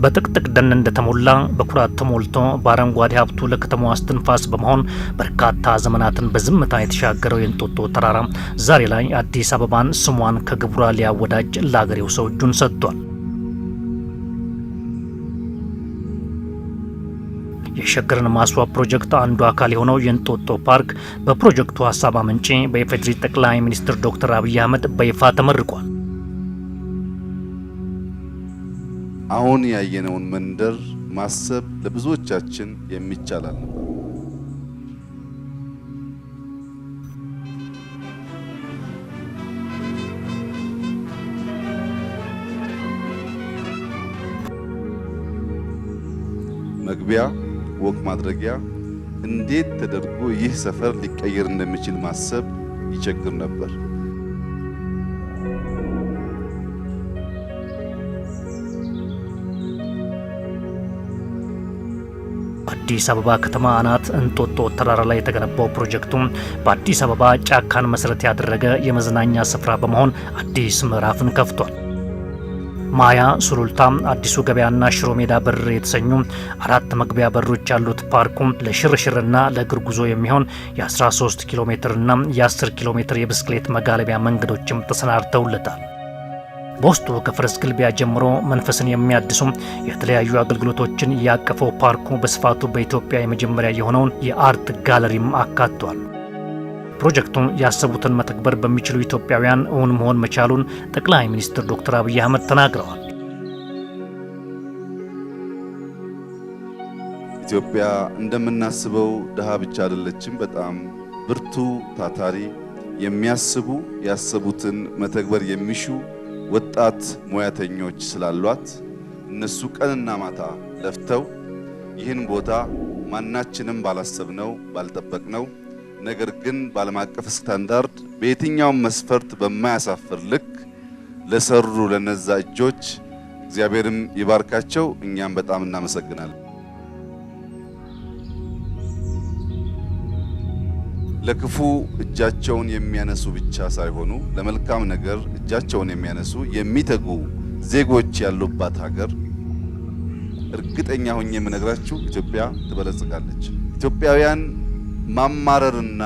በጥቅጥቅ ደን እንደተሞላ በኩራት ተሞልቶ በአረንጓዴ ሀብቱ ለከተማዋ እስትንፋስ በመሆን በርካታ ዘመናትን በዝምታ የተሻገረው የእንጦጦ ተራራ ዛሬ ላይ አዲስ አበባን ስሟን ከግብሯ ሊያወዳጅ ለአገሬው ሰው እጁን ሰጥቷል። የሸገርን ማስዋብ ፕሮጀክት አንዱ አካል የሆነው የእንጦጦ ፓርክ በፕሮጀክቱ ሀሳብ አመንጪ በኢፌዴሪ ጠቅላይ ሚኒስትር ዶክተር አብይ አህመድ በይፋ ተመርቋል። አሁን ያየነውን መንደር ማሰብ ለብዙዎቻችን የሚቻላል። መግቢያ ወክ ማድረጊያ እንዴት ተደርጎ ይህ ሰፈር ሊቀየር እንደሚችል ማሰብ ይቸግር ነበር። አዲስ አበባ ከተማ አናት እንጦጦ ተራራ ላይ የተገነባው ፕሮጀክቱም በአዲስ አበባ ጫካን መሰረት ያደረገ የመዝናኛ ስፍራ በመሆን አዲስ ምዕራፍን ከፍቷል። ማያ፣ ሱሉልታ፣ አዲሱ ገበያና ሽሮ ሜዳ በር የተሰኙ 4 መግቢያ በሮች ያሉት ፓርኩ ለሽርሽርና ለእግር ጉዞ የሚሆን የ13 ኪሎ ሜትርና የ10 ኪሎ ሜትር የብስክሌት መጋለቢያ መንገዶችም ተሰናድተውለታል። በውስጡ ከፈረስ ግልቢያ ጀምሮ መንፈስን የሚያድሱ የተለያዩ አገልግሎቶችን ያቀፈው ፓርኩ በስፋቱ በኢትዮጵያ የመጀመሪያ የሆነውን የአርት ጋለሪም አካቷል። ፕሮጀክቱ ያሰቡትን መተግበር በሚችሉ ኢትዮጵያውያን እውን መሆን መቻሉን ጠቅላይ ሚኒስትር ዶክተር አብይ አህመድ ተናግረዋል። ኢትዮጵያ እንደምናስበው ድሃ ብቻ አይደለችም። በጣም ብርቱ፣ ታታሪ፣ የሚያስቡ ያሰቡትን መተግበር የሚሹ ወጣት ሙያተኞች ስላሏት እነሱ ቀንና ማታ ለፍተው ይህን ቦታ ማናችንም ባላሰብነው ባልጠበቅነው ነገር ግን በዓለም አቀፍ ስታንዳርድ በየትኛውም መስፈርት በማያሳፍር ልክ ለሰሩ ለነዛ እጆች እግዚአብሔርም ይባርካቸው፣ እኛም በጣም እናመሰግናለን። ለክፉ እጃቸውን የሚያነሱ ብቻ ሳይሆኑ ለመልካም ነገር እጃቸውን የሚያነሱ የሚተጉ ዜጎች ያሉባት ሀገር እርግጠኛ ሆኜ የምነግራችሁ ኢትዮጵያ ትበለጽጋለች። ኢትዮጵያውያን ማማረርና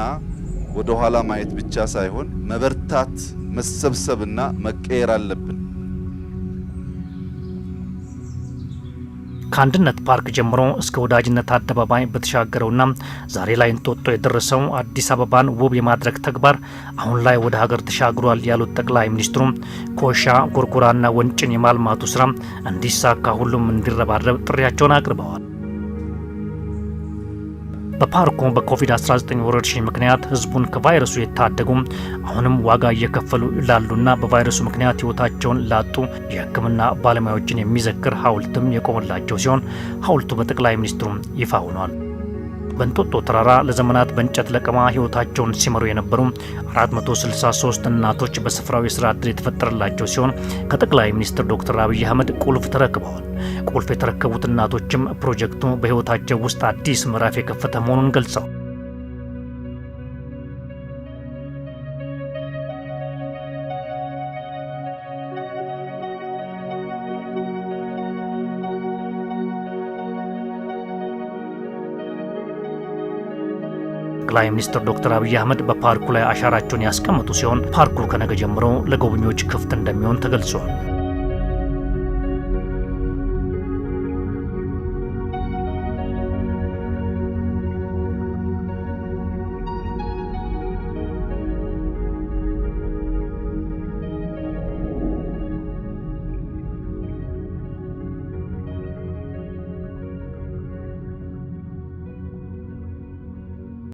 ወደ ኋላ ማየት ብቻ ሳይሆን መበርታት፣ መሰብሰብና መቀየር አለብን። ከአንድነት ፓርክ ጀምሮ እስከ ወዳጅነት አደባባይ በተሻገረውና ዛሬ ላይ እንጦጦ የደረሰው አዲስ አበባን ውብ የማድረግ ተግባር አሁን ላይ ወደ ሀገር ተሻግሯል ያሉት ጠቅላይ ሚኒስትሩ ኮሻ፣ ጎርጎራና ወንጭን የማልማቱ ስራ እንዲሳካ ሁሉም እንዲረባረብ ጥሪያቸውን አቅርበዋል። በፓርኩ በኮቪድ-19 ወረርሽኝ ምክንያት ህዝቡን ከቫይረሱ የታደጉ አሁንም ዋጋ እየከፈሉ ላሉና በቫይረሱ ምክንያት ህይወታቸውን ላጡ የሕክምና ባለሙያዎችን የሚዘክር ሐውልትም የቆመላቸው ሲሆን ሐውልቱ በጠቅላይ ሚኒስትሩ ይፋ ሆኗል። በእንጦጦ ተራራ ለዘመናት በእንጨት ለቀማ ህይወታቸውን ሲመሩ የነበሩ 463 እናቶች በስፍራው የስራ ዕድል የተፈጠረላቸው ሲሆን ከጠቅላይ ሚኒስትር ዶክተር አብይ አህመድ ቁልፍ ተረክበዋል። ቁልፍ የተረከቡት እናቶችም ፕሮጀክቱ በህይወታቸው ውስጥ አዲስ ምዕራፍ የከፈተ መሆኑን ገልጸው ጠቅላይ ሚኒስትር ዶክተር አብይ አህመድ በፓርኩ ላይ አሻራቸውን ያስቀመጡ ሲሆን ፓርኩ ከነገ ጀምሮ ለጎብኚዎች ክፍት እንደሚሆን ተገልጿል።